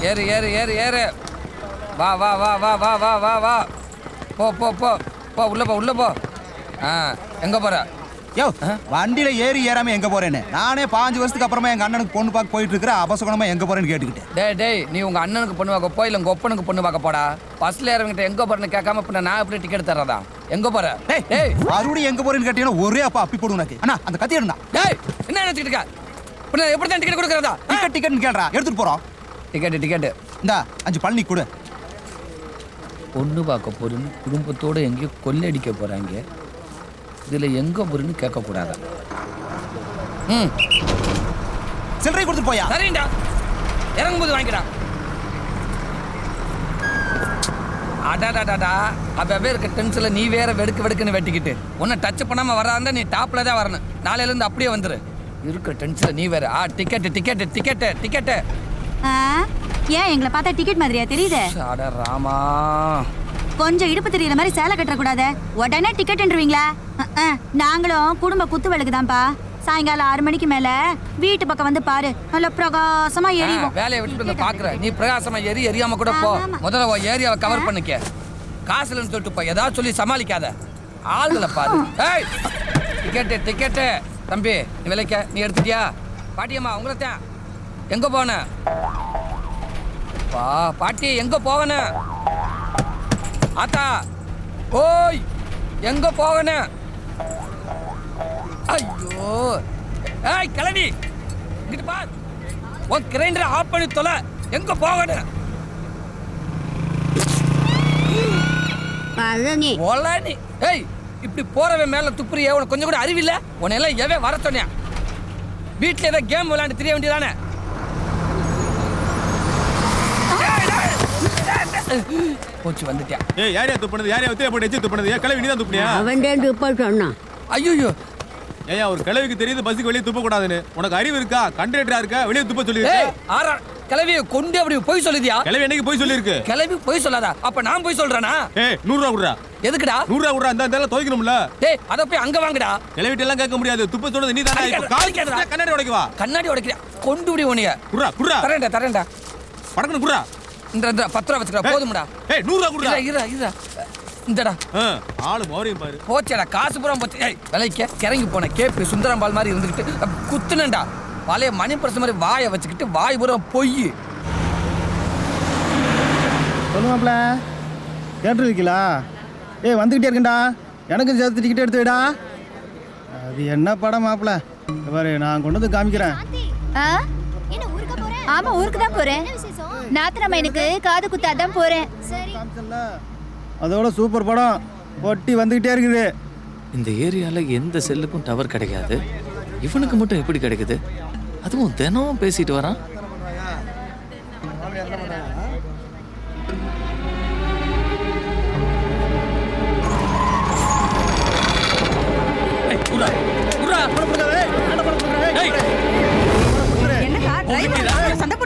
ஏறு ஏறு ஏறு ஏறு. வா வா வா வா வா வா வா வா. போ போ போ போ உள்ள போ உள்ள போ. எங்க போற? யோ வண்டியில ஏறி ஏறாம எங்க போறேன்னு நானே 5 வருஷத்துக்கு அப்புறமா எங்க அண்ணனுக்கு பொண்ணு பார்க்க போயிட்டு இருக்கிற அபசகுணமா எங்க போறேன்னு கேட்டுக்கிட்டேன். டேய் நீ உங்க அண்ணனுக்கு பொண்ணு பார்க்க போ, இல்ல உங்க ஒப்பனுக்கு பொண்ணு பார்க்க போடா. பஸ்ல ஏறவங்கிட்ட எங்க போறேன்னு கேட்காம இப்ப நான் எப்படி டிக்கெட் தர்றதா? எங்க போற? டேய் மறுபடியும் எங்க போறேன்னு கேட்டீங்கன்னா ஒரே அப்பா அப்பி போடுங்க எனக்கு. அண்ணா அந்த கத்தி எடுடா. டேய் என்ன நினைச்சிட்டு இருக்க? எப்படி தான் டிக்கெட் கொடுக்கறதா? டிக்கெட்னு கேளுடா, எடுத்துட்டு போறோம். டிக்கெட் இந்தா 5 பழனி கொடு. பொண்ணு பார்க்க போறேன்னு குடும்பத்தோட எங்கேயோ கொள்ளடிக்க போறாங்க. இதுல எங்க போறேன்னு கேட்க கூடாதா? சில்லறை கொடுத்துட்டு போயா. சரிடா, இறங்கும்போது வாங்கிடா. அடாடாடாடா, அப்பவே இருக்க டென்ஷன்ல நீ வேற வெடுக்குன்னு வெட்டிக்கிட்டு உன்னை டச் பண்ணாம வராந்தா நீ டாப்ல தான் வரணும். நாளையில இருந்து அப்படியே வந்துரு. இருக்க டென்ஷன்ல நீ வேற டிக்கெட். ஏன் எங்களை பார்த்தா டிக்கெட் மாதிரியா தெரியுது? அட ராமா, கொஞ்சம் இடுப்பு தெரியற மாதிரி சேலை கட்ட கூடாது, உடனே டிக்கெட்ன்றீங்களா? நாங்களும் குடும்ப குத்து விளக்குதான்ப்பா. சாயங்காலம் 6 மணிக்கு மேல வீட்டு பக்கம் வந்து பாரு, நல்ல பிரகாசமா எரியும். வேலையை விட்டுட்டு வந்து பாக்குற நீ பிரகாசமா எரியாம கூட போ. முதல்ல உன் ஏரியாவை கவர் பண்ணிக்க. காசுலன்னு சொல்லிட்டு போ, ஏதாவது சொல்லி சமாளிக்காத. ஆளுகளை பாரு. டிக்கெட்டு தம்பி, நீ விலைக்க நீ எடுத்துட்டியா? பாட்டியம்மா உங்களைத்தான். எங்க போன பாட்டி? எங்க போவன? ஆத்தா ஓய் எங்க போவன? ஐயோ ஏய் கிளவி, இங்கிட்டு பார். உன் கிரைண்டரை ஆஃப் பண்ணி தொலை. எங்க போவன? ஒலனி. ஏய் இப்படி போறவன் மேல துப்புறியே, உனக்கு கொஞ்சம் கூட அறிவில்ல? உன்னை எல்லாம் எவே வர சொன்னேன்? வீட்டுல ஏதோ கேம் விளையாண்டு தெரிய வேண்டியதானே? போச்சு வந்துட்டியா? ஏய் யாரையா துப்புனது? யாரையா வத்தியா போட்டு எச்சி துப்புனது? ஏன் கிளவி நீ தான் துப்புனியா? அவன்டே துப்ப சொன்னான். ஐயோ ஏயா ஒரு கிளவிக்கு தெரியுது பஸ்ஸுக்கு வெளியே துப்ப கூடாதுன்னு. உனக்கு அறிவு இருக்கா? கண்டக்டரா இருக்கா? வெளியே துப்ப சொல்லிருக்க. ஆறா கிளவியை கொண்டு அப்படி போய் சொல்லுதியா? கிளவி என்னைக்கு போய் சொல்லிருக்கு? கிளவி போய் சொல்லாதா? அப்ப நான் போய் சொல்றேனா? ஏய் 100 ரூபா குடுறா. எதுக்குடா? 100 ரூபா குடுறா. அந்த இதெல்லாம் துவைக்கணும்ல. டேய் அத போய் அங்க வாங்குடா. கிளவிட்ட எல்லாம் கேட்க முடியாது. துப்ப சொல்றது நீ தானே. இப்ப கால் கண்ணாடி உடைக்கவா? கண்ணாடி உடைக்கிற கொண்டு விடி உனிய. குடுறா. தரேன்டா. படக்கணும் குடுறா. இந்த 10 ரூபா வச்சுக்கற போதும்டா. ஏய் 100 ரூபா குடுறா. இரு இந்தடா. ஆளு மோரையும் பாரு. போச்சடா, காசு பூரா போச்சு. ஏய் விலைக்க கிறங்கி போன கேப்பி சுந்தரம்பால் மாதிரி இருந்துக்கிட்டு குத்துனேன்டா. பழைய மணி பிரஸ் மாதிரி வாயை வச்சுக்கிட்டு வாய் பூரா பொய். சொல்லுவாப்ல கேட்டுருக்கீங்களா? ஏய் வந்துக்கிட்டே இருக்கேன்டா, எனக்கு சேர்த்து டிக்கெட் எடுத்து விடா. அது என்ன படம் மாப்பிள்ள பாரு, நான் கொண்டு வந்து காமிக்கிறேன். ஆமா ஊருக்கு தான் போறேன். நாத்திரமா எனக்கு காது குத்தாதான் போறேன். அதோட சூப்பர் படம் பொட்டி வந்துகிட்டே இருக்குது. இந்த ஏரியால எந்த செல்லுக்கும் டவர் கிடைக்காது, இவனுக்கு மட்டும் எப்படி கிடைக்குது? அதுவும் தினமும் பேசிட்டு வரான். சண்டை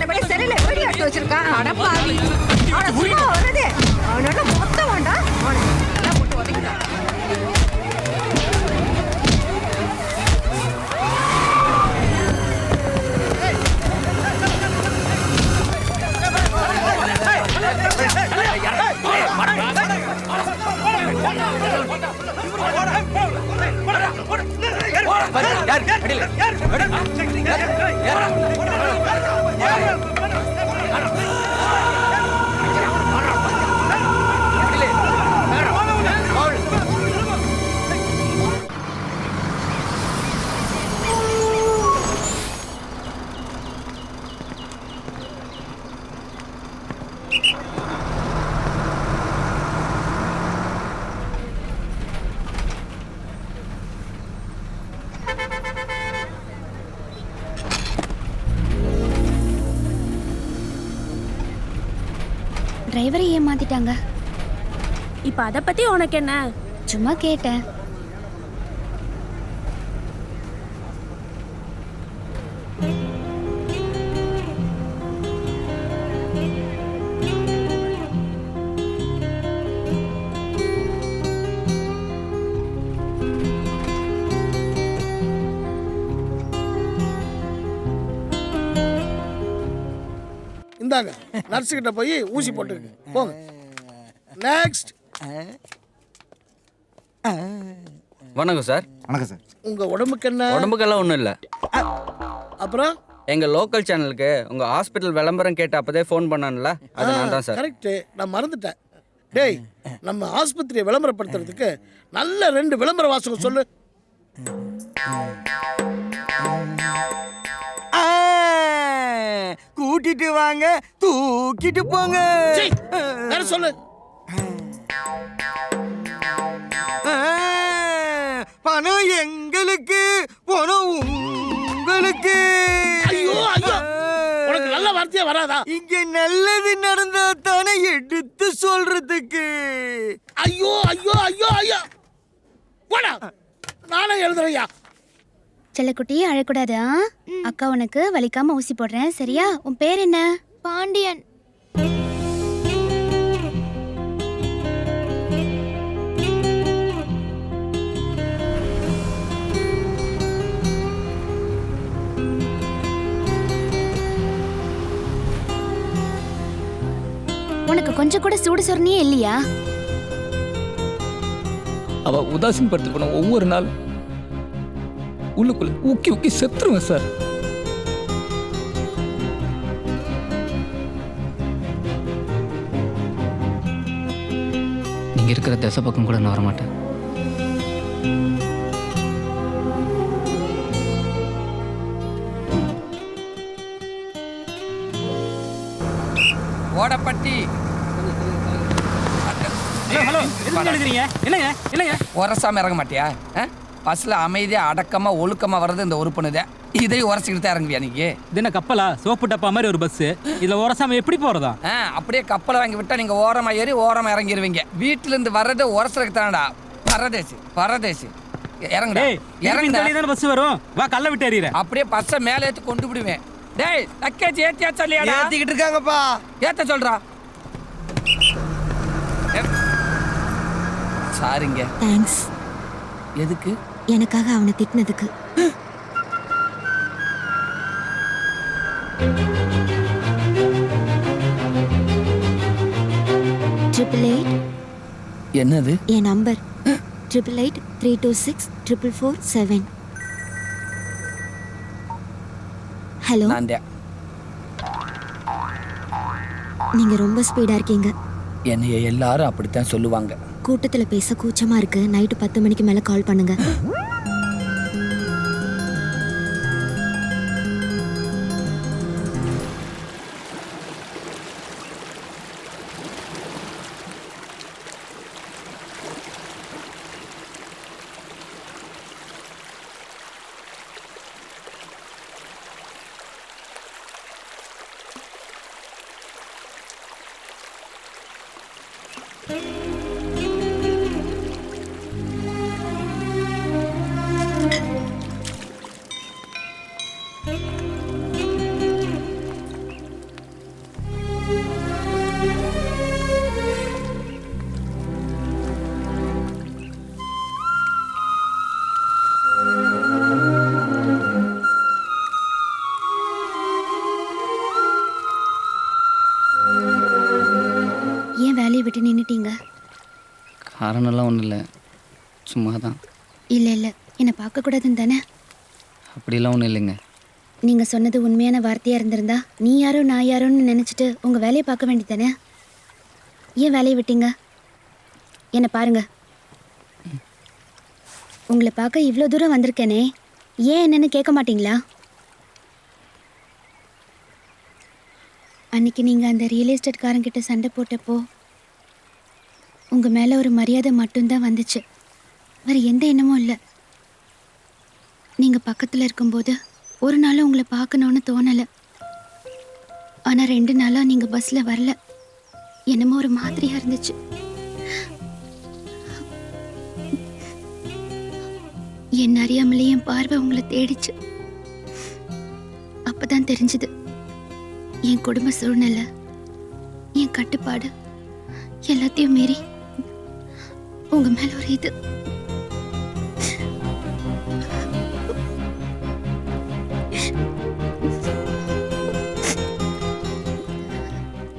போட்டு செல்லுல வீடியோ எடுத்து வச்சிருக்கான். அடப்பாவி, அவன சும்மா வருது. அவனோட மொத்தம் வேண்டாம். அவன் போட்டு உதைக்கிறான். டிரைவரை ஏமாத்திட்டாங்க. இப்ப அத பத்தி உனக்கு என்ன? சும்மா கேட்டேன். இந்தாங்க நர்ஸுக்கிட்ட போய் ஊசி போட்டுருக்கு போங்க. நெக்ஸ்ட். வணக்கம் சார். வணக்கம் சார். உங்க உடம்புக்கு என்ன? உடம்புக்கெல்லாம் ஒன்றும் இல்லை. அப்புறம் எங்கள் லோக்கல் சேனலுக்கு உங்கள் ஹாஸ்பிட்டல் விளம்பரம் கேட்ட அப்போதே ஃபோன் பண்ணான்ல, அது நான் தான் சார். கரெக்ட், நான் மறந்துட்டேன். டேய், நம்ம ஆஸ்பத்திரியை விளம்பரப்படுத்துறதுக்கு நல்ல 2 விளம்பர வாசகம் சொல்லு. கூட்டிட்டு வாங்க, தூக்கிட்டு போங்க. வேற சொல்லு. பணம் எங்களுக்கு, பணம் உங்களுக்கு. ஐயோ ஐயோ, உனக்கு நல்ல வார்த்தையே வராதா? இங்க நல்லது நடந்தா தானே எடுத்து சொல்றதுக்கு. ஐயோ ஐயோ ஐயோ ஐயோ, போடா, நானே எழுதுறையா. செல்லக்குட்டி அழக்கூடாது. அக்கா உனக்கு வலிக்காம ஊசி போடுறேன், சரியா? உன் பேர் என்ன? பாண்டியன். உனக்கு கொஞ்சம் கூட சூடு சொரணியே இல்லையா? அவ உதாசீனப்படுத்த போன ஒவ்வொரு நாள் உள்ளுக்குள்ள ஊக்கி ஊக்கி செத்துருவேன் சார். நீங்க இருக்கிற திசை பக்கம் கூட நான் வரமாட்டேன். ஓடப்பட்டி என்னங்க என்னங்க உரசாம இறங்க மாட்டியா? பஸ்ல அமைதியா அடக்கமா ஒழுக்கமா வர்றது இந்த உறுப்பினதே. இதையும் உரசிக்கிட்டு தான் இறங்குவியா நீங்க? இது என்ன கப்பலா? சோப்பு டப்பா மாதிரி ஒரு பஸ். இதுல உரசாம எப்படி போறதா? அப்படியே கப்பலை வாங்கி விட்டா நீங்க ஓரமா ஏறி ஓரமா இறங்கிடுவீங்க. வீட்டுல இருந்து வர்றது உரசலுக்கு தானடா. பரதேசி பரதேசி. இறங்குடா இறங்குடா. பஸ் வரும், வா கல்ல விட்டு எறியற. அப்படியே பஸ்ஸை மேலே ஏற்றி கொண்டு விடுவேன். டேய் லக்கேஜ் ஏத்தியா சொல்லியாடா? ஏத்திக்கிட்டு இருக்காங்கப்பா. ஏத்த சொல்றா. சாரிங்க. தேங்க்ஸ். எதுக்கு? எனக்காக அவனை திட்டினதுக்கு. என்னது? என் நம்பர் 8883264447. ஹலோ, நீங்க ரொம்ப ஸ்பீடா இருக்கீங்க. என்னைய எல்லாரும் அப்படித்தான் சொல்லுவாங்க. கூட்டத்துல பேச கூச்சமா இருக்கு. நைட்டு 10 மணிக்கு மேல கால் பண்ணுங்க. வேலையை விட்டு நின்னுட்டீங்க? காரணம்லாம் ஒன்றும் இல்லை, சும்மா தான். இல்லை இல்லை, என்னை பார்க்கக்கூடாதுன்னு தானே? அப்படிலாம் ஒன்றும் இல்லைங்க. நீங்கள் சொன்னது உண்மையான வார்த்தையாக இருந்திருந்தா நீ யாரோ நான் யாரோன்னு நினச்சிட்டு உங்கள் வேலையை பார்க்க வேண்டியதானே? ஏன் வேலையை விட்டீங்க? என்னை பாருங்க, உங்களை பார்க்க இவ்வளோ தூரம் வந்திருக்கேனே, ஏன் என்னன்னு கேட்க மாட்டீங்களா? அன்னைக்கு நீங்கள் அந்த ரியல் எஸ்டேட்காரங்கிட்ட சண்டை போட்டப்போ உங்கள் மேலே ஒரு மரியாதை மட்டும்தான் வந்துச்சு, வேறு எந்த எண்ணமும் இல்லை. நீங்கள் பக்கத்தில் இருக்கும்போது ஒரு நாளும் உங்களை பார்க்கணுன்னு தோணலை. ஆனால் 2 நாளாக நீங்கள் பஸ்ஸில் வரல, என்னமோ ஒரு மாதிரியாக இருந்துச்சு. என் அறியாமலே என் பார்வை உங்களை தேடிச்சு. அப்பதான் தெரிஞ்சுது என் குடும்ப சூழ்நிலை, என் கட்டுப்பாடு எல்லாத்தையும் மீறி உங்க மேல ஒரு இது.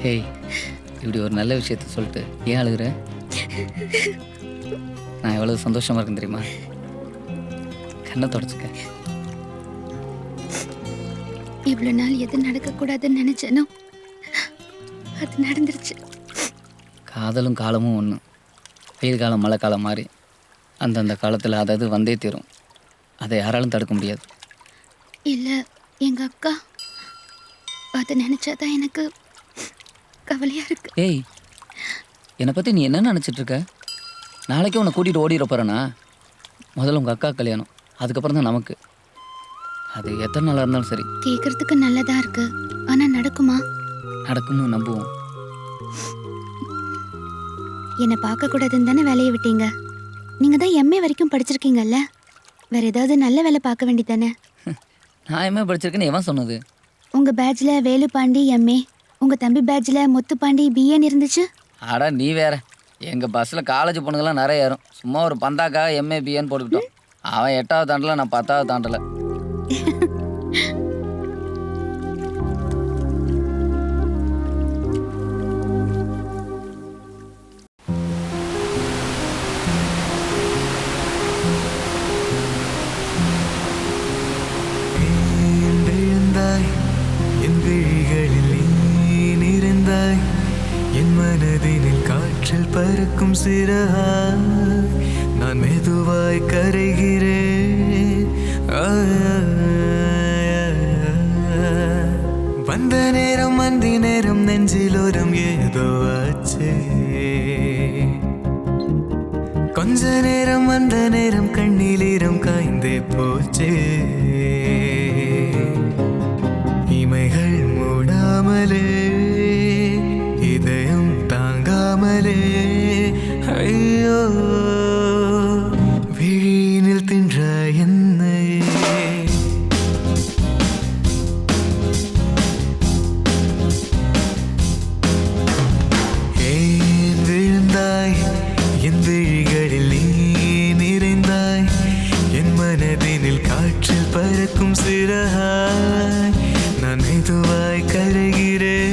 ஏய், இப்படி ஒரு நல்ல விஷயத்த சொல்லிட்டு ஏன் அழுகுற? நான் எவ்வளவு சந்தோஷமா இருக்கேன் தெரியுமா? கண்ணை தொடச்சுக்க. இவ்வளோ நாள் எது நடக்கக்கூடாதுன்னு நினைச்சேனோ அது நடந்துருச்சு. காதலும் காலமும் ஒன்று. வெயில் காலம் மழை காலம் மாதிரி அந்தந்த காலத்தில் அதாவது வந்தே தீரும். அதை யாராலும் தடுக்க முடியாது. இல்லை, எங்கள் அக்கா அதை நினச்சாதான் எனக்கு கவலையாக இருக்கு. ஏய், என்னை பற்றி நீ என்ன நினச்சிட்டு இருக்க? நாளைக்கே உன்னை கூட்டிகிட்டு ஓடிட போகிறேன்னா? முதல்ல உங்கள் அக்கா கல்யாணம், அதுக்கப்புறம் தான் நமக்கு. அது எத்தனை நாளாக இருந்தாலும் சரி. கேட்கறதுக்கு நல்லதா இருக்கு, ஆனால் நடக்குமா? நடக்கும்னு நம்புவோம். என்னை பார்க்கக்கூடாதுன்னு தானே வேலையை விட்டீங்க. நீங்கள் தான் எம்ஏ வரைக்கும் படிச்சிருக்கீங்கல்ல, வேற ஏதாவது நல்ல வேலை பார்க்க வேண்டியதானே? நான் எம்ஏ படிச்சிருக்கேன்னு எவன் சொன்னது? உங்கள் பேட்சில் வேலுப்பாண்டி எம்ஏ, உங்கள் தம்பி பேட்சில் முத்துப்பாண்டி பிஏன்னு இருந்துச்சு. ஆடா நீ வேற. எங்கள் பஸ்ஸில் காலேஜ் பொண்ணுங்கள்லாம் நிறைய ஏறும். சும்மா ஒரு பந்தாக்காக எம்ஏ பிஏன்னு போட்டுக்கிட்டோம். அவன் 8வது தாண்டலை, நான் 10வது தாண்டலை. என் விழிகளில் நீ நிறைந்தாய், என் மனதினில் காற்றில் பறக்கும் சிறகாய் நான் மெதுவாய் கரைகிறேன். வந்த நேரம் வந்தி நேரம் நெஞ்சிலோரம் ஏதோ ஆச்சே. கொஞ்ச நேரம் வந்த நேரம் கண்ணிலீரம் காய்ந்தே போச்சே. இமைகள் மூடாமலே இதயம் தாங்காமலே ஐயோ விழினில் தின்ற என்னையே. ஏன் விழுந்தாய் என் விழிகளில் நீ நிறைந்தாய், என் மனதினில் காற்றில் பறக்கும் சிறகாய் நான் மெதுவாய் கரைகிறேன்.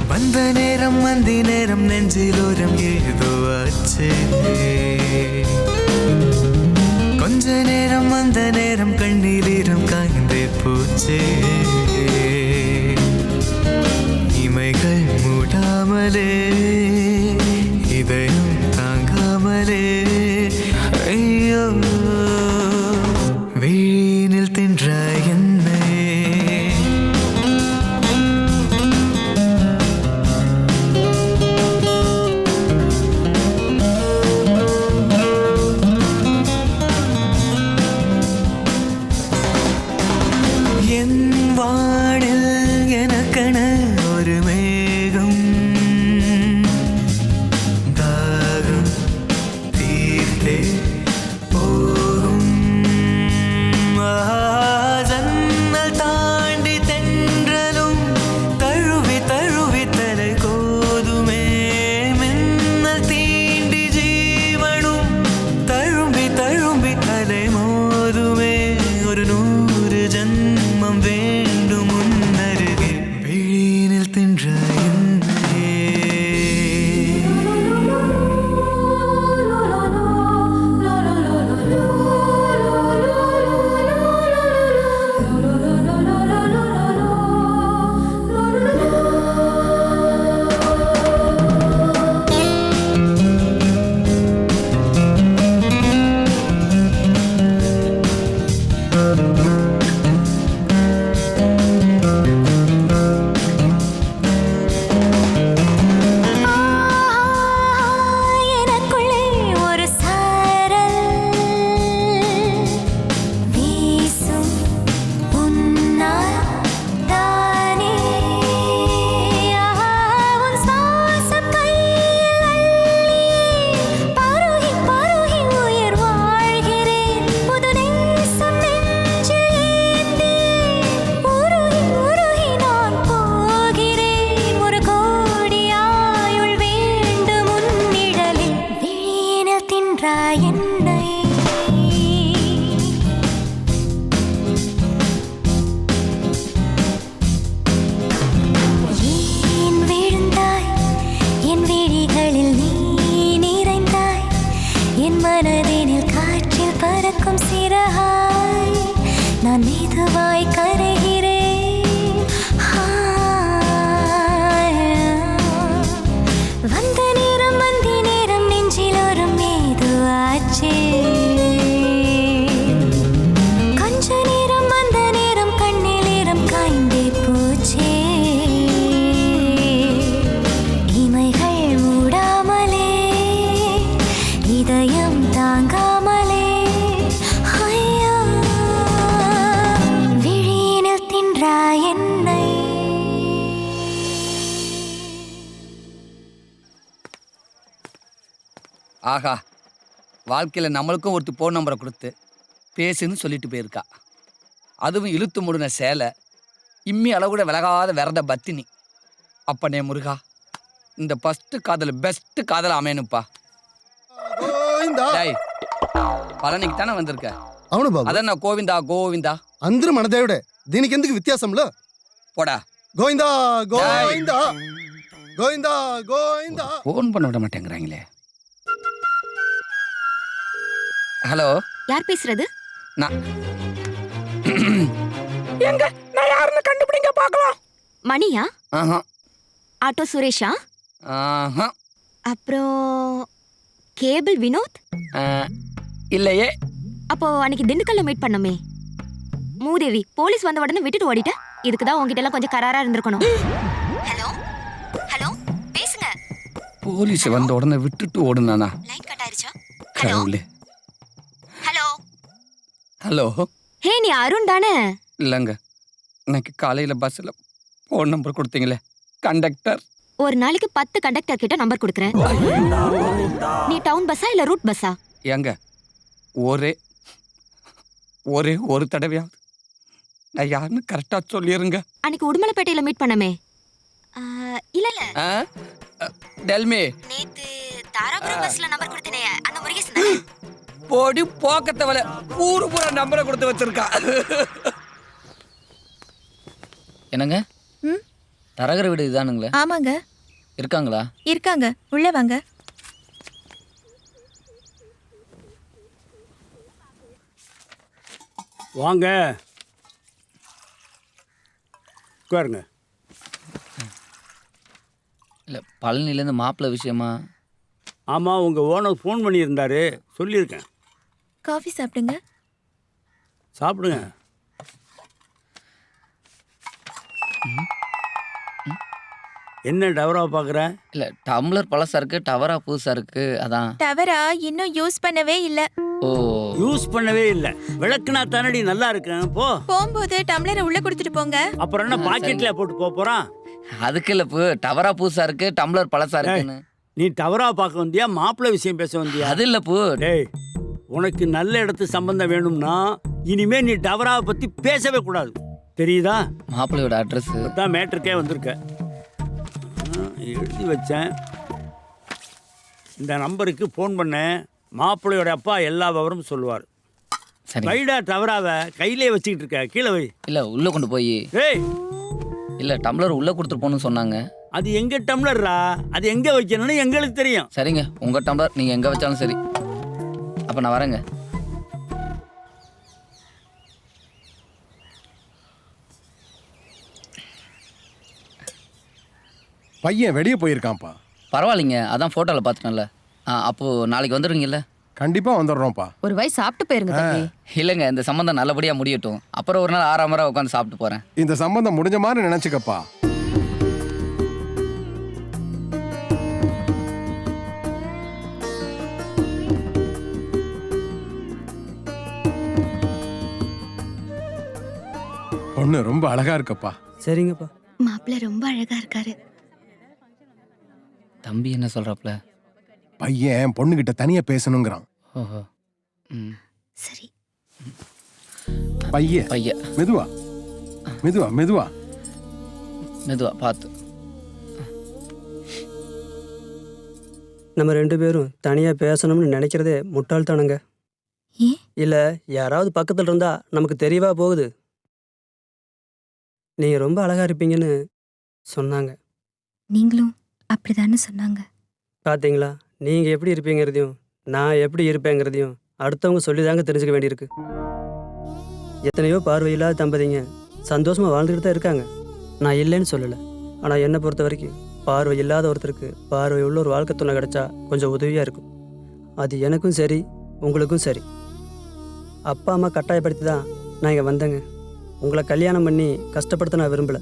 வந்த நேரம் வந்தி நேரம் நெஞ்சிலோரம் ஏதோ ஆச்சே. கொஞ்ச நேரம் வந்த நேரம் கண்ணீரம் காய்ந்தே போச்சே. இமைகள் மூடாமலே இதயம் தாங்காமலே ஐயோ வீணில் தின்ற என்னை. என் வானில் எனக்கென ஒரு மேகம் தாகம் தீர்த்தே போகும். ஜன்னல் தாண்டி தென்றலும் தழுவி தழுவி தலை கோதுமே. மின்னல் தீண்டி ஜீவனும் தழும்பி தழும்பி தலை மோதுமே. ஒரு 100 ஜன்மம் வேண்டும் முன்னருகே விழினில் தின்ற என்னையே. எனக்குள்ளே ஒரு சாரல் வீசும் உன்னால் தானே. உன் சுவாசம் கையில் அள்ளியே பருகி பருகி உயிர் வாழ்கிறேன். புது நேசம் நெஞ்சில் ஏந்தியே உருகி உருகி நான் போகிறேன். ஒரு கோடி ஆயுள் வேண்டும் உன்னிடலில் வீணில் தின்றாய் என்னை. தாங்காமலே ஐயா விழியினில் தின்றாய் என்னை. ஆஹா, வாழ்க்கையில் நம்மளுக்கும் ஒருத்தி ஃபோன் நம்பரை கொடுத்து பேசுன்னு சொல்லிட்டு போயிருக்கா. அதுவும் இழுத்து முடுன சேலை, இம்மி அளவு கூட விலகாத விரத பத்தினி. அப்பனே முருகா, இந்த ஃபஸ்ட்டு காதல் பெஸ்ட்டு காதல் அமையணுப்பா. டேய், பழனிக்கு தானே வந்திருக்க? అవును బాబు. అదన్నా గోవిందా గోవిందా అందరూ మన దేవుడే, దీనికి ఎందుకు వ్యత్యాసంలో? போடா. గోవిందా గోవిందా గోవిందా గోవిందా. ஃபோன் பண்ண விட மாட்டேங்கிறாங்களே. ஹலோ, யார் பேசுறது? நான் எங்க நான் யாருன்னு கண்டுபிடிங்க பார்க்கலாம். மணியா? ஆஹா ஆட்டோ சுரேஷா? ஆஹா அப்புறம் கேபிள் வினோத்? இல்லையே. அப்போ அன்னைக்கு திண்டுக்கல்ல மீட் பண்ணோமே. மூதேவி, போலீஸ் வந்த உடனே விட்டுட்டு ஓடிட்ட. இதுக்கு தான் உங்ககிட்ட எல்லாம் கொஞ்சம் கராரா இருந்திருக்கணும். ஹலோ ஹலோ, பேசுங்க. போலீஸ் வந்த உடனே விட்டுட்டு ஓடுனானா? லைன் கட் ஆயிருச்சா? கடவுளே. Hello hello. ஹே, நீ அருண் தானே? இல்லைங்க, இன்னைக்கு காலையில் பஸ்ஸில் ஃபோன் நம்பர் கொடுத்தீங்களே, கண்டக்டர். ஒரு நாளைக்கு 10 கண்டக்டர் கிட்ட நம்பர் கொடுக்குறேன். நீ டவுன் பஸ்ஸா இல்ல ரூட் பஸ்ஸா? ஏங்க, ஒரே ஒரு தடவையாவது நான் யாருன்னு கரெக்டாக சொல்லிடுங்க. அன்னைக்கு உடுமலைப்பேட்டையில மீட் பண்ணமே. இல்ல இல்ல, டெல்மி. நேத்து தாராபுரம் பஸ்ல நம்பர் கொடுத்தனே, அந்த முருகேசன் தானே? போடி போக்கத்தவளை, ஊரு பூரா நம்பரை கொடுத்து வச்சிருக்கா. என்னங்க? தரகர வீடு இதுதானுங்களே? ஆமாங்க. இருக்காங்களா? இருக்காங்க, உள்ள வாங்க. வாங்க உட்காருங்க. இல்லை, பழனிலேருந்து மாப்பிள்ளை விஷயமா? ஆமாம், உங்கள் ஓனர் ஃபோன் பண்ணியிருந்தாரு, சொல்லியிருக்கேன். காஃபி சாப்பிடுங்க. சாப்பிடுங்க. என்ன டவரா பார்க்குற? இல்லை, டம்ளர் பழசா இருக்கு, டவரா புதுசா இருக்கு, அதான். டவரா இன்னும் யூஸ் பண்ணவே இல்ல. ஓ, யூஸ் பண்ணவே இல்லை. விளக்குனா தானடி நல்லா இருக்கேன். போகும்போது டம்ளரை உள்ள கொடுத்துட்டு போங்க. அப்புறம் என்ன பாக்கெட்ல போட்டு போறான்? அதுக்கு இல்லை, டவரா புதுசா இருக்கு, டம்ளர் பழசா இருக்குன்னு. நீ டவரா பார்க்க வந்தியா, மாப்பிள்ளை விஷயம் பேச வந்தியா? அது இல்லை டேய், உனக்கு நல்ல இடத்து சம்பந்தம் வேணும்னா இனிமே நீ டவராவை பத்தி பேசவே கூடாது, தெரியுதா? மாப்பிள்ளையோட அட்ரஸ் தான் மேட்டருக்கே வந்திருக்க. எழுதி வச்சேன். இந்த நம்பருக்கு ஃபோன் பண்ணேன். மாப்பிள்ளையோட அப்பா எல்லா விவரமும் சொல்லுவார். வைடா டவராவை கையிலே வச்சுக்கிட்டு இருக்க, கீழே வை. இல்லை, உள்ளே கொண்டு போய். ஏய், இல்லை, டம்ளர் உள்ளே கொடுத்துட்டு போகணும்னு சொன்னாங்க. அது எங்க டம்ளர்ரா, அது எங்க வைக்கணும்னு எங்களுக்கு தெரியும். சரிங்க, உங்கள் டம்ளர் நீங்கள் எங்கே வச்சாலும் சரி. அப்போ நான் வரேங்க. பையன் வெளியே போயிருக்கான்ப்பா. பரவாயில்லைங்க, அதான் ஃபோட்டோவில் பார்த்துட்டேன்ல. அப்போது நாளைக்கு வந்துடுவீங்கல்ல? கண்டிப்பாக வந்துடுறோம்ப்பா. ஒரு வாய் சாப்பிட்டு போயிருங்க தம்பி. இல்லைங்க, இந்த சம்பந்தம் நல்லபடியாக முடியட்டும். அப்புறம் ஒரு நாள் 6 மணி உட்காந்து சாப்பிட்டு போகிறேன். இந்த சம்பந்தம் முடிஞ்ச மாதிரி நினச்சிக்கப்பா. பொண்ணு ரொம்ப அழகா இருக்கப்பா. சரிங்கப்பா. மாப்பிள்ளை ரொம்ப அழகா இருக்காரு. தம்பி என்ன சொல்றாப்ல? பையன் பொண்ணுகிட்ட தனியா பேசணுங்கிறான். ஓஹோ. சரி. பைய மெதுவா மெதுவா மெதுவா மெதுவா பார்த்து. நம்ம 2 பேரும் தனியா பேசணும்னு நினைக்கிறதே முட்டாள்தானுங்க. இல்ல, யாராவது பக்கத்துல இருந்தா நமக்கு தெரியவா போகுது. நீங்க ரொம்ப அழகா இருப்பீங்கன்னு சொன்னாங்க. நீங்களும் அப்படிதானே சொன்னாங்க. பாத்தீங்களா, நீங்க எப்படி இருப்பீங்கிறதையும் நான் எப்படி இருப்பேங்கிறதையும் அடுத்தவங்க சொல்லிதாங்க தெரிஞ்சுக்க வேண்டியிருக்கு. எத்தனையோ பார்வையில்லாத தம்பதிங்க சந்தோஷமா வாழ்ந்துட்டு தான் இருக்காங்க. நான் இல்லைன்னு சொல்லலை. ஆனால் என்னை பொறுத்த வரைக்கும் பார்வை இல்லாத ஒருத்தருக்கு பார்வை உள்ள ஒரு வாழ்க்கை துணை கிடைச்சா கொஞ்சம் உதவியாக இருக்கும். அது எனக்கும் சரி, உங்களுக்கும் சரி. அப்பா அம்மா கட்டாயப்படுத்தி தான் நான் இங்கே வந்தேங்க. உங்களை கல்யாணம் பண்ணி கஷ்டப்படுத்த நான் விரும்பலை.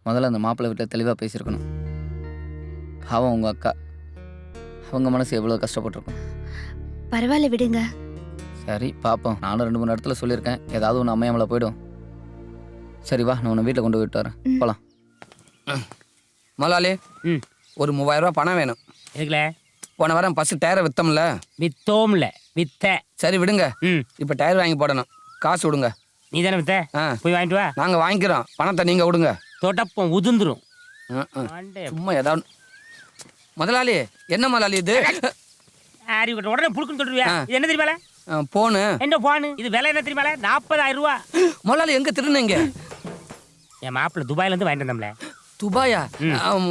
முதல்ல அந்த மாப்பிள்ளை வீட்டில் தெளிவாக பேசியிருக்கணும். அவன் உங்கள் அக்கா, அவங்க மனசு எவ்வளோ கஷ்டப்பட்டிருக்கும். பரவாயில்ல விடுங்க. சரி பார்ப்போம். நானும் 2-3 இடத்துல சொல்லியிருக்கேன், ஏதாவது ஒன்று அமையாமல போயிடும். சரி வா, நான் உன்னை வீட்டில் கொண்டு போயிட்டு வரேன், போகலாம். முதலாளி ஒரு 3000 ரூபா பணம் வேணும். இருக்குல்ல, போன வாரம் பஸ் டயரை வித்தோம்ல. வித்தோம்ல வித்த. சரி விடுங்க, இப்போ டயர் வாங்கி போடணும். காசு விடுங்க. நீ தானே வித்த, போய் வாங்கிட்டு வா. நாங்கள் வாங்கிக்கிறோம், பணத்தை நீங்கள் விடுங்க. தொடப்பம் உதிர்ந்துரும். சும்மா ஏதாவது. முதலாளி என்ன முதலாளி இது? உடனே புடுக்குன்னு சொல்லுவியா? இது என்ன தெரியுமால? போனு. என்ன போனு? இது விலை என்ன தெரியுமால? 40,000 ரூபா. முதலாளி எங்க திருநீங்க? என் மாப்பிள்ள துபாயில இருந்து வாங்கிட்டு வந்தோம்ல. துபாயா?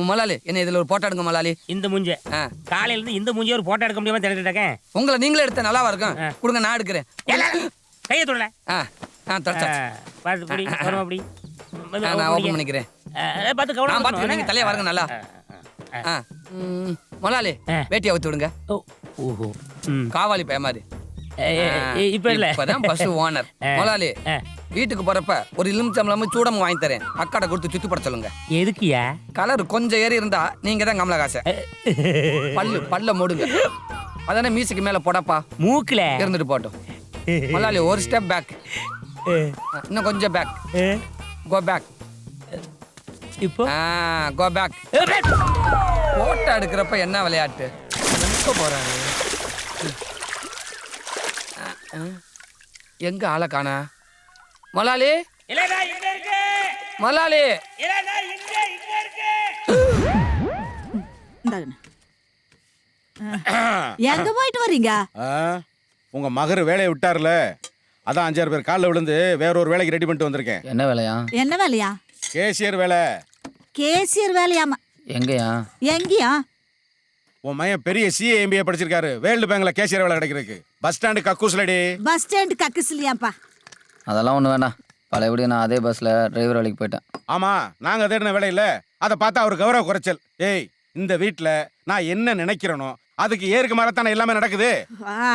முதலாளி என்ன இதுல ஒரு போட்டோ எடுங்க முதலாளி. இந்த மூஞ்ச காலையில இருந்து இந்த மூஞ்சி ஒரு போட்டோ எடுக்க முடியாம திரட்டிட்டு இருக்கேன். உங்களை நீங்களே எடுத்த நல்லாவா இருக்கும். கொடுங்க, நான் எடுக்கிறேன். கையை தொடல. அப்படி நான் ஓபன் பண்ணிக்கிறேன். பார்த்து கவனம். நான் பார்த்து நீங்க தலைய வரங்க நல்லா. முதலாளி வேட்டியை அவுத்து விடுங்க. ஓஹோ, காவாலி பைய மாதிரி. இப்ப இல்ல, இப்பதான் பஸ் ஓனர். முதலாளி வீட்டுக்கு போறப்ப ஒரு எலுமிச்சம்பழம் சூடம் வாங்கி தரேன். அக்காட கொடுத்து சுத்தி பட சொல்லுங்க. எதுக்குயா? கலர் கொஞ்சம் ஏறி இருந்தா நீங்க தான் கமலஹாச. பல்ல மூடுங்க. அதானே மீசுக்கு மேல போடப்பா. மூக்குல இருந்துட்டு போட்டோம். முதலாளி ஒரு ஸ்டெப் பேக், இன்னும் கொஞ்சம் பேக். Go back. இப்போ கோ பேக். போட்டோ எடுக்கிறப்ப என்ன விளையாட்டு? எங்க போறாரு? எங்க ஆளை காணா? மலாலி மலாலி எங்க போயிட்டு வர்றீங்க? உங்க மகர் வேலையை விட்டார்ல, அதான் 5-6 பேர் காலில் விழுந்து வேற ஒரு வேலைக்கு ரெடி பண்ணிட்டு வந்திருக்கேன். என்ன வேலையா? என்ன வேலையா? கேஷியர் வேலை. கேஷியர் வேலையாமா? எங்கயா? எங்கயா? உன் மையன் பெரிய CA MBA படிச்சிருக்காரு. வேர்ல்டு பேங்க்ல கேஷியர் வேலை கிடைக்கிறதுக்கு. பஸ் ஸ்டாண்டு கக்கூஸ்லடி. பஸ் ஸ்டாண்டு கக்கூஸ்லையாப்பா? அதெல்லாம் ஒன்றும் வேண்டாம். பழையபடி நான் அதே பஸ்ல டிரைவர் வேலைக்கு போயிட்டேன். ஆமா, நாங்க தேடின வேலை இல்ல. அதை பார்த்தா அவர் கௌரவ குறைச்சல். ஏய், இந்த வீட்டுல நான் என்ன நினைக்கிறேனோ அதுக்கு ஏற்கு மாறத்தானே எல்லாமே நடக்குது.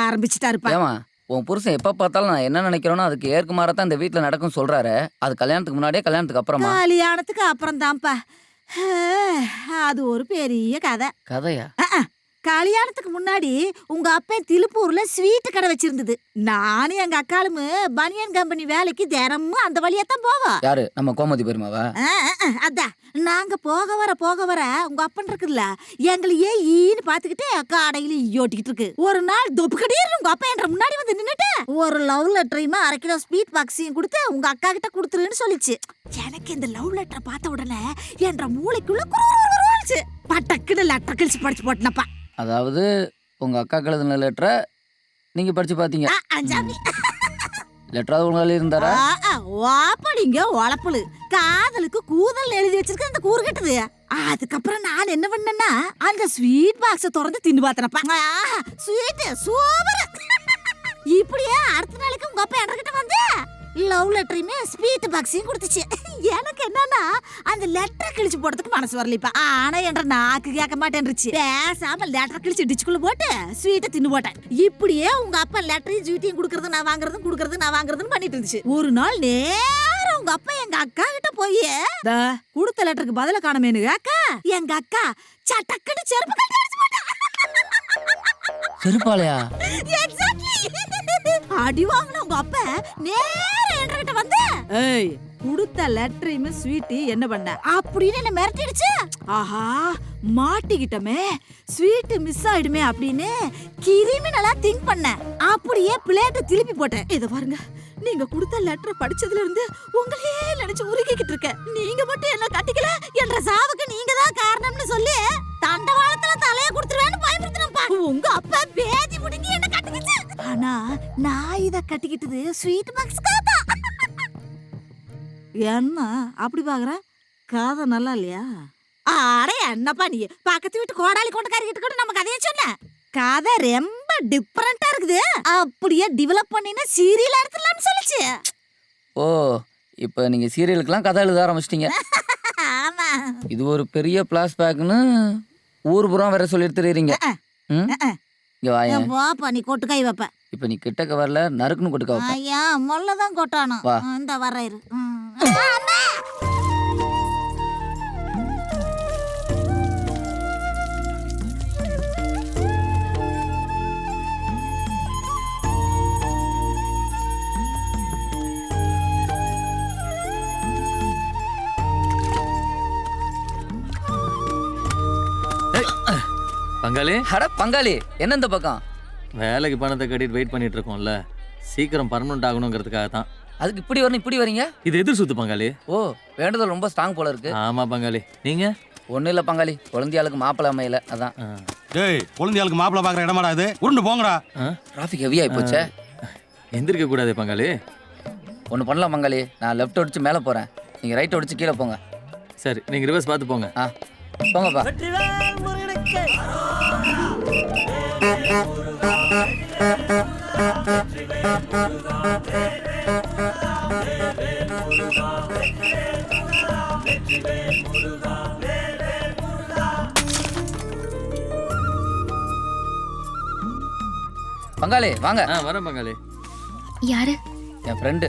ஆரம்பிச்சுட்டாருப்பா. ஏமா, உன் புருஷன் எப்ப பார்த்தாலும் நான் என்ன நினைக்கிறேனோ அதுக்கு ஏற்கு மாறத்தான் இந்த வீட்டுல நடக்கும் சொல்றாரு. அது கல்யாணத்துக்கு முன்னாடியே கல்யாணத்துக்கு அப்புறமா? கல்யாணத்துக்கு அப்புறம் தான்ப்பா. அது ஒரு பெரிய கதை. கதையா? கல்யாணத்துக்கு முன்னாடி உங்க அப்பா திருப்பூர்ல ஸ்வீட் கடை வச்சிருந்தது. நானும் எங்க அக்காலும் பனியன் கம்பெனி வேலைக்கு தினமும் அந்த வழியாத்தான் போவோம். யாரு? நம்ம கோமதி பெருமாவா? அதான் நாங்க போக வர உங்க அப்பன் இருக்குல்ல, எங்களையே ஈன்னு பாத்துக்கிட்டு கடையில ஈயோட்டிக்கிட்டு இருக்கு. ஒரு நாள் தொப்புக்கடியே உங்க அப்பா என்ற முன்னாடி வந்து நின்னுட்டு ஒரு லவ் லெட்டரையும் 1/2 கிலோ ஸ்வீட் பாக்ஸையும் கொடுத்து உங்க அக்கா கிட்ட கொடுத்துருன்னு சொல்லிச்சு. எனக்கு இந்த லவ் லெட்டரை பார்த்த உடனே என்ற மூளைக்குள்ள குறுச்சு. பட்டக்குன்னு லெட்டர் கிழிச்சு படிச்சு போட்டனப்பா. அதாவது உங்க அக்கா எழுதின லெட்டரை நீங்க படிச்சு பாத்தீங்க? லெட்டராவது உங்களால இருந்தாரா? வாப்படிங்க உழப்புல காதலுக்கு கூதல் எழுதி வச்சிருக்க அந்த கூறு கட்டுது. அதுக்கப்புறம் நான் என்ன பண்ணேன்னா அந்த ஸ்வீட் பாக்ஸ திறந்து தின்னு பார்த்தனப்பா. Sweet super. இப்படியே அடுத்த நாளைக்கு உங்க அப்பா என்கிட்ட வந்து லவ் லெட்டரையுமே ஸ்வீட் பாக்ஸையும் கொடுத்துச்சு. எனக்கு என்னன்னா அந்த லெட்டர் கிழிச்சு போடுறதுக்கு மனசு வரலப்பா. ஆனா என்ற நாக்கு கேட்க மாட்டேன்ருச்சு. பேசாம லெட்டர் கிழிச்சு டிச்சுக்குள்ள போட்டு ஸ்வீட்டை தின்னு போட்டேன். இப்படியே உங்க அப்பா லெட்டரையும் ஸ்வீட்டையும் கொடுக்கறது நான் வாங்குறதுன்னு பண்ணிட்டு இருந்துச்சு. ஒரு நாள் நேரம் உங்க அப்பா எங்க அக்கா கிட்ட போய் கொடுத்த லெட்டருக்கு பதில காணமேனு அக்கா எங்க அக்கா சட்டக்குன்னு செருப்பு கட்டி அடிச்சு போட்டா. செருப்பாலையா? அடி வாங்கின உங்க அப்பா நேரா என்கிட்ட வந்து கொடுத்த லெட்டரையும் ஸ்வீட் என்ன பண்ண அப்படின்னு என்ன மிரட்டிடுச்சு. ஆஹா, மாட்டிக்கிட்டமே, ஸ்வீட் மிஸ் ஆயிடுமே அப்படின்னு கிரிமினலா திங்க் பண்ண. அப்படியே பிளேட்டை திருப்பி போட்டேன். இத பாருங்க, நீங்க கொடுத்த லெட்டர் படிச்சதுல இருந்து உங்களே நினைச்சு உருகிக்கிட்டு இருக்க. நீங்க மட்டும் என்ன கட்டிக்கல என்ற சாவுக்கு நீங்க தான் காரணம்னு சொல்லி தண்டவாளத்துல தலைய கொடுத்துருவேன்னு பயமுறுத்தினப்பா. உங்க அப்பா பேதி முடிங்கி என்ன கட்டிக்கிச்சு. ஆனா நான் இத கட்டிக்கிட்டது ஸ்வீட் பாக்ஸ்க்காக தான். என்ன அப்படி பாக்குற? கதை நல்லா இல்லையா? அட என்னப்பா நீ பக்கத்து வீட்டு கோடாலி கொண்டக்காரி கிட்ட கூட நம்ம கதையை சொன்ன. கதை ரொம்ப டிஃபரெண்டா இருக்குது. அப்படியே டெவலப் பண்ணினா சீரியல் எடுத்துலாம்னு சொல்லுச்சு. ஓ, இப்போ நீங்க சீரியலுக்குலாம் கதை எழுத ஆரம்பிச்சிட்டீங்க. ஆமா, இது ஒரு பெரிய பிளாஸ் பேக்னு ஊர் புறம் வேற சொல்லி எடுத்துறீங்க. இங்க வாயே. வாப்பா, நீ கொட்டு கை வைப்ப. இப்போ நீ கிட்டக்க வரல, நறுக்குன்னு கொட்டுக்க வைப்ப. ஐயா, மொல்லதான் கொட்டானோ. இந்த வர்றாரு. பங்காளி அட பங்காளி என்ன இந்த பக்கம்? வேலைக்கு பணத்தை கட்டிட்டு வெயிட் பண்ணிட்டு இருக்கோம்ல, சீக்கிரம் பர்மனெண்ட் ஆகணுங்கிறதுக்காக தான். அதுக்கு இப்படி வரணும் இப்படி வரீங்க? இது எதிர் சுத்து பங்காளி. ஓ, வேண்டுதல் ரொம்ப ஸ்ட்ராங் போல இருக்கு. ஆமா பங்காளி. நீங்க? ஒன்றும் இல்லை பங்காளி, குழந்தையாளுக்கு மாப்பிள்ளை அமையல அதான். டேய், குழந்தையாளுக்கு மாப்பிள்ளை பார்க்குற இடமாடா இது? உருண்டு போங்கடா. டிராஃபிக் ஹெவியாகி போச்சே. எந்திரிக்க கூடாது பங்காளி. ஒன்று பண்ணலாம் பங்காளி, நான் லெஃப்ட் அடிச்சு மேலே போகிறேன், நீங்கள் ரைட் அடிச்சு கீழே போங்க. சரி, நீங்கள் ரிவர்ஸ் பார்த்து போங்க. போங்கப்பா. பங்காளி வாங்க. வரேன் பங்காளி. யாரு? என் ஃப்ரெண்டு.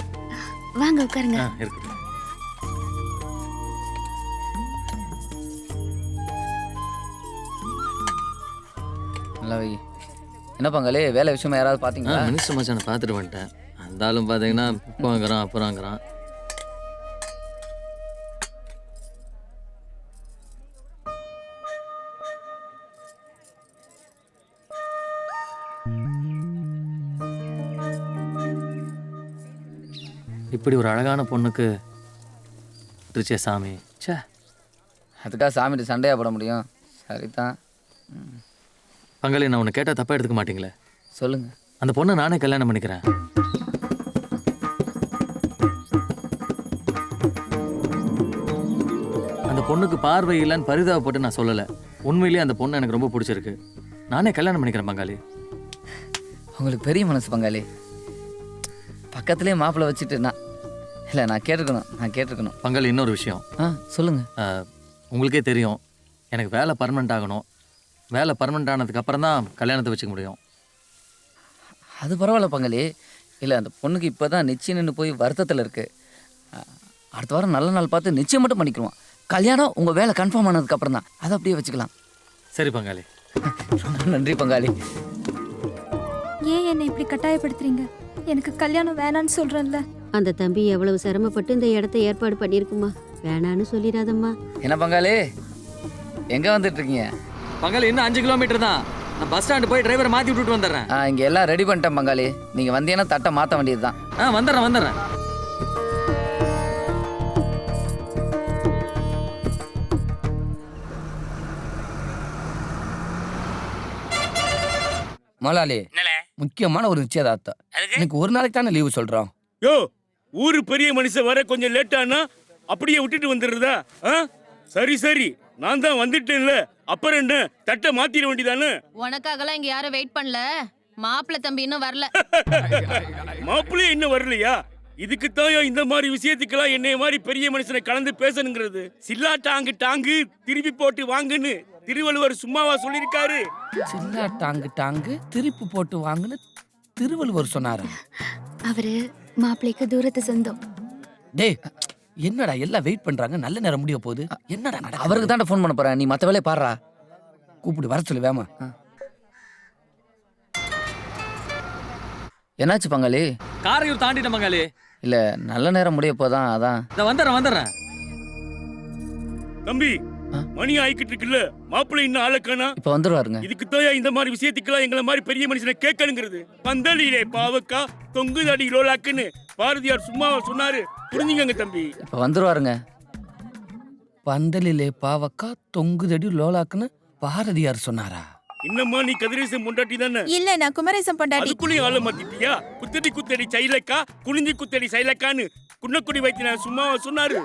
வாங்க உட்காருங்க. இருக்கு. நல்லா வை. என்ன பங்காளி, வேலை விஷயமா யாராவது பார்த்தீங்களா? மினிஸ்டர் மச்சானை பார்த்துட்டு வந்துட்டேன். அந்த ஆளும் பார்த்தீங்கன்னா இப்போ வாங்குறான் அப்புறம் வாங்குறான். இப்படி ஒரு அழகான பொண்ணுக்கு ரிச்சே சாமி. சே, அதுக்காக சாமிகிட்ட சண்டையா போட முடியும்? சரிதான். பங்காளி, நான் உன்னை கேட்டால் தப்பாக எடுத்துக்க மாட்டீங்களே? சொல்லுங்க. அந்த பொண்ணை நானே கல்யாணம் பண்ணிக்கிறேன். அந்த பொண்ணுக்கு பார்வை இல்லைன்னு பரிதாபப்பட்டு நான் சொல்லலை. உண்மையிலேயே அந்த பொண்ணு எனக்கு ரொம்ப பிடிச்சிருக்கு. நானே கல்யாணம் பண்ணிக்கிறேன் பங்காளி. உங்களுக்கு பெரிய மனசு பங்காளி. பக்கத்துலேயே மாப்பிள்ளை வச்சுட்டு நான் கேட்டிருக்கணும் பங்காளி. இன்னொரு விஷயம். சொல்லுங்க. உங்களுக்கே தெரியும், எனக்கு வேலை பர்மனெண்ட் ஆகணும். வேலை பர்மனெண்ட் ஆனதுக்கு அப்புறம் தான் கல்யாணத்தை வச்சுக்க முடியும். அது பரவாயில்ல பங்காளி. இல்லை, அந்த பொண்ணுக்கு இப்போ தான் நிச்சயம் நின்று போய் வருத்தத்தில் இருக்குது. அடுத்த வாரம் நல்ல நாள் பார்த்து நிச்சயம் மட்டும் பண்ணிக்குவோம். கல்யாணம் உங்கள் வேலை கன்ஃபார்ம் ஆனதுக்கப்புறம் தான், அதை அப்படியே வச்சுக்கலாம். சரி பங்காளி. ரொம்ப நன்றி பங்காளி. ஏன் என்னை இப்படி கட்டாயப்படுத்துறீங்க? எனக்கு கல்யாணம் வேணான்னு சொல்கிறேன்ல. அந்த தம்பி எவ்வளவு சிரமப்பட்டு இந்த இடத்த ஏற்பாடு பண்ணியிருக்குமா, வேணான்னு சொல்லிடாதம்மா. என்ன பங்காளி, எங்கே வந்துட்டு இருக்கீங்க? பங்காளி, இன்னும் 5 கிலோமீட்டர் தான். நான் பஸ் ஸ்டாண்டு போய் டிரைவரை மாற்றி விட்டுட்டு வந்துடுறேன். இங்கே எல்லாம் ரெடி பண்ணிட்டேன் பங்காளி. நீங்கள் வந்தீங்கன்னா தட்டை மாற்ற வேண்டியது தான். வந்துடுறேன். முதலாளி, முக்கியமான ஒரு நிச்சயதார்த்தம். எனக்கு ஒரு நாளைக்கு தானே லீவு சொல்றோம். யோ, ஊரு பெரிய மனுஷன் வர கொஞ்சம் லேட்டானா அப்படியே விட்டுட்டு வந்துடுறதா? சரி, நான் தான் வந்துட்டேன்ல, அப்புறம் என்ன, தட்டை மாத்திர வேண்டியதானே? உனக்காகலாம் இங்க யாரும் வெயிட் பண்ணல. மாப்பிள்ளை தம்பி இன்னும் வரல. மாப்பிள்ளையே இன்னும் வரலையா? இதுக்குத்தான் இந்த மாதிரி விஷயத்துக்கெல்லாம் என்னைய மாதிரி பெரிய மனுஷனை கலந்து பேசணுங்கிறது. சில்லா டாங்கு திருப்பி போட்டு வாங்குன்னு திருவள்ளுவர் சும்மாவா சொல்லியிருக்காரு? சில்லா டாங்கு திருப்பி போட்டு வாங்குன்னு திருவள்ளுவர் சொன்னாரு. அவரு மாப்பிள்ளைக்கு தூரத்து சொந்தம். டேய், என்னடா எல்லாம் வெயிட் பண்றாங்க, நல்ல நேரம் முடிய போகுது. என்னடா நடக்குது? அவருக்கு தான் ஃபோன் பண்ண போறேன், நீ மற்ற வேலையை பாடுறா. கூப்பிடு, வர சொல்லு வேமா. என்னாச்சு பங்காளி? காரையூர் தாண்டிட்டேன் பங்காளி. இல்ல, நல்ல நேரம் முடிய போதான், அதான். வந்துடுறேன். தம்பி, மணி ஆயிக்கிட்டு இருக்குல்ல, மாப்பிள்ளை இன்னும் ஆளக்கானா? இப்ப வந்துருவாருங்க. இதுக்குத்தான் இந்த மாதிரி விஷயத்துக்கெல்லாம் எங்களை மாதிரி பெரிய மனுஷனை கேட்கணுங்கிறது. பந்தலிலே பாவக்கா தொங்குதடி லோலாக்குன்னு பாரதியார் சும்மாவா சொன்னாரு? புரிஞ்சுங்க தம்பி. இப்ப வந்துருவாருங்க. பந்தலிலே பாவக்கா தொங்குதடி லோலாக்குன்னு பாரதியார் சொன்னாரா? இன்னம்மா நீ கதிரேசன் பொண்டாட்டி தானே? இல்ல, நான் குமரேசன் பொண்டாட்டி. அதுக்குள்ளேயும் ஆள மாத்திட்டியா? குத்தடி சைலக்கா, குத்தடி சைலக்கான்னு குன்னக்குடி வைத்தினார் சும்மாவா சொன்னாரு?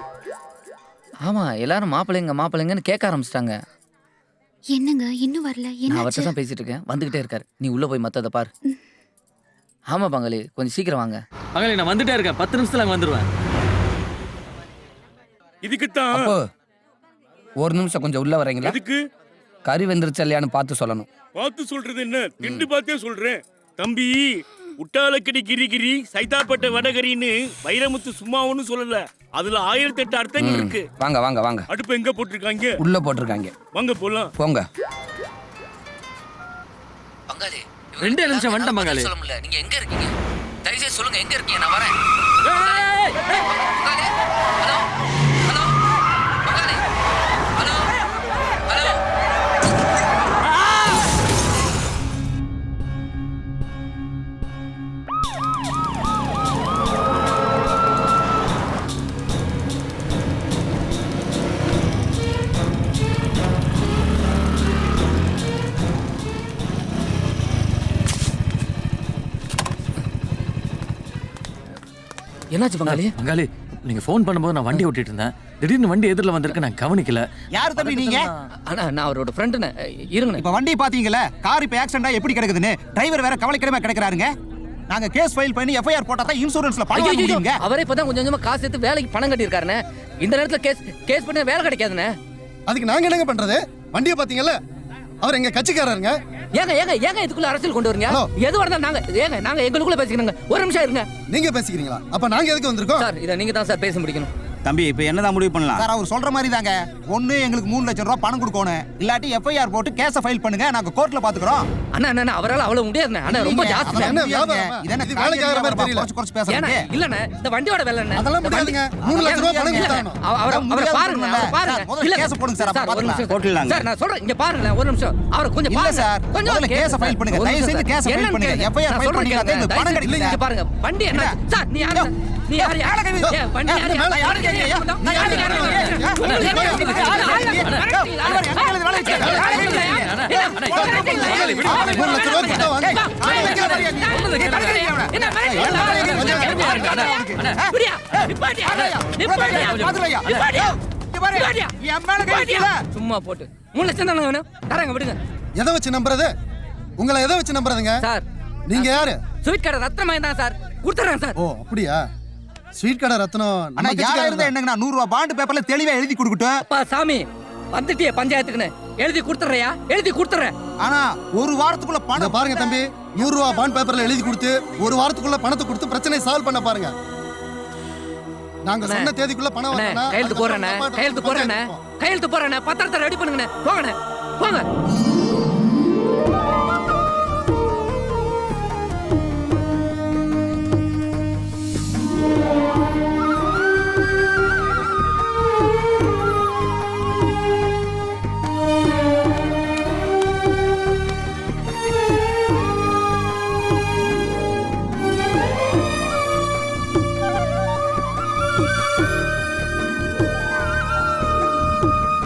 ஆமா, எல்லாரும் மாப்பிள்ளைங்கன்னு கேட்க ஆரம்பிச்சிட்டாங்க. என்னங்க இன்னும் வரல? நான் அவர்கிட்ட தான் பேசிட்டு இருக்கேன், வந்துகிட்டே இருக்காரு. நீ உள்ள போய் மத்தத பாரு. ஆமா பங்காளி, கொஞ்சம் சீக்கிரம் வாங்க. பங்காளி, நான் வந்துட்டே இருக்கேன். 10 நிமிஷத்துல அங்க வந்துருவேன். இதுக்குத்தான். அப்போ ஒரு நிமிஷம் கொஞ்சம் உள்ள வரீங்களா? எதுக்கு? கறி வெந்துருச்சு இல்லையான்னு பார்த்து சொல்லணும். பார்த்து சொல்றது என்ன, திண்டு பார்த்தே சொல்றேன் தம்பி. உட்டாலக்கடி கிரிகிரி சைதாப்பட்ட வடகரின்னு வைரமுத்து சும்மா ஒன்னும் சொல்லல. அதுல 1008 அர்த்தங்கள் இருக்கு. வாங்க. அடுப்பு எங்க போட்டிருக்காங்க? உள்ள போட்டிருக்காங்க. வாங்க போலாம். போங்க. பங்காளி, 2 நிமிஷம் வந்துட்டேன் பங்காளி. சொல்ல முடியல, நீங்க எங்க இருக்கீங்க? தயவுசெய்து சொல்லுங்க, எங்க இருக்கீங்க? நான் வரேன். பங்காளி, ஹலோ பங்காளி, ஹலோ. என்னாச்சு பங்காளி? பங்காளி நீங்க ஃபோன் பண்ணும்போது நான் வண்டி ஓட்டிட்டு இருந்தேன். திடீர்னு வண்டி எதிரில் வந்திருக்கு, நான் கவனிக்கல. யார் தம்பி நீங்க? அண்ணா நான் அவரோட ஃப்ரெண்டுண்ணே. இருங்கண்ணே. இப்ப வண்டி பாத்தீங்கல்ல, கார் இப்ப ஆக்சிடென்ட் ஆகி எப்படி கிடக்குதுன்னு. டிரைவர் வேற கவலைக்கிடமா கிடக்குறாருங்க. நாங்க கேஸ் ஃபைல் பண்ணி எஃப்ஐஆர் போட்டா தான் இன்சூரன்ஸ்ல பணம் வாங்க முடியுங்க. அவரே இப்பதான் கொஞ்சம் கொஞ்சமா காசு எடுத்து வேலைக்கு பணம் கட்டியிருக்காருண்ணே. இந்த நேரத்துல கேஸ் பண்ண வேலை கிடைக்காதுண்ணே. அதுக்கு நாங்க என்னங்க பண்றது? வண்டியை பாத்தீங்கல்ல, அவர் எங்க கட்சிக்காரருங்க. ஏங்க இதுக்குள்ள அரசியல் கொண்டு வரீங்க? எது வரதா நாங்க எங்களுக்குள்ள பேசிக்கிறோங்க. ஒரு நிமிஷம் இருங்க. நீங்க பேசிக்கிறீங்களா? அப்ப நாங்க எதுக்கு வந்திருக்கோம்? சார் இதை நீங்க தான் சார் பேச முடிக்கணும். தம்பி இப்ப என்னதான் முடிவு பண்ணலாம்? சார் அவர் சொல்ற மாதிரி தாங்க. ஒண்ணு எங்களுக்கு 3 லட்சம் ரூபாய் பணம் கொடுக்கணும், இல்லாட்டி எஃப்ஐஆர் போட்டு கேஸ ஃபைல் பண்ணுங்க, நாங்க கோர்ட்ல பாத்துக்கிறோம். அண்ணா அவரால அவ்வளவு முடியாதுண்ணே. அண்ணா ரொம்ப ஜாஸ்தி. என்ன வியாபாரம்? இது வேலைக்கார மாதிரி தெரியல. குறைச்சு பேசுறீங்க. இல்லண்ணே இந்த வண்டியோட வேலை என்ன? அதெல்லாம் முடியாதுங்க. 3 லட்சம் ரூபாய் பணம் கொடுத்தானோ. அவரை பாருங்க. முதல்ல கேஸ் போடுங்க சார். அப்ப பாத்துக்கலாம். போடலாம் சார் நான் சொல்றேன், இங்க பாருங்க ஒரு நிமிஷம். அவரை கொஞ்சம் பாருங்க சார். முதல்ல கேஸ ஃபைல் பண்ணுங்க. தயவு செஞ்சு கேஸ ஃபைல் பண்ணுங்க. எஃப்ஐஆர் ஃபைல் பண்ணிட்டா இந்த பணம் கிடைக்கும். இங்க பாருங்க வண்டி என்ன? சார் நீ யாரு? வண்டி யாரு? சும்மா போட்டு 3 லட்சம் தானே வேணும். தரங்க விடுங்க. எதை வச்சு நம்புறது? உங்களை எதை வச்சு நம்புறதுங்க? சார் நீங்க யாரு? ஸ்வீட் கடை ரத்னமாய் தான் சார். கொடுத்துறேன் சார். ஓ அப்படியா? ஸ்வீட் கடை ரத்னம். அண்ணா யாரா இருந்தா என்னங்கண்ணா 100 ரூபாய் பாண்ட் பேப்பர்ல தெளிவா எழுதி கொடுக்கட்டும். அப்பா சாமி வந்துட்டியே பஞ்சாயத்துக்குன்னு எழுதி கொடுத்துறியா? எழுதி கொடுத்துறேன். ஆனா ஒரு வாரத்துக்குள்ள பணம் பாருங்க தம்பி. 100 ரூபாய் பாண்ட் பேப்பர்ல எழுதி கொடுத்து ஒரு வாரத்துக்குள்ள பணத்தை கொடுத்து பிரச்சனையை சால்வ் பண்ண பாருங்க. நாங்க சொன்ன தேதிக்குள்ள பணம் வரணும். கையெழுத்து போடுறேன். பத்திரத்தை ரெடி பண்ணுங்கண்ணே. போங்கண்ணே போங்க.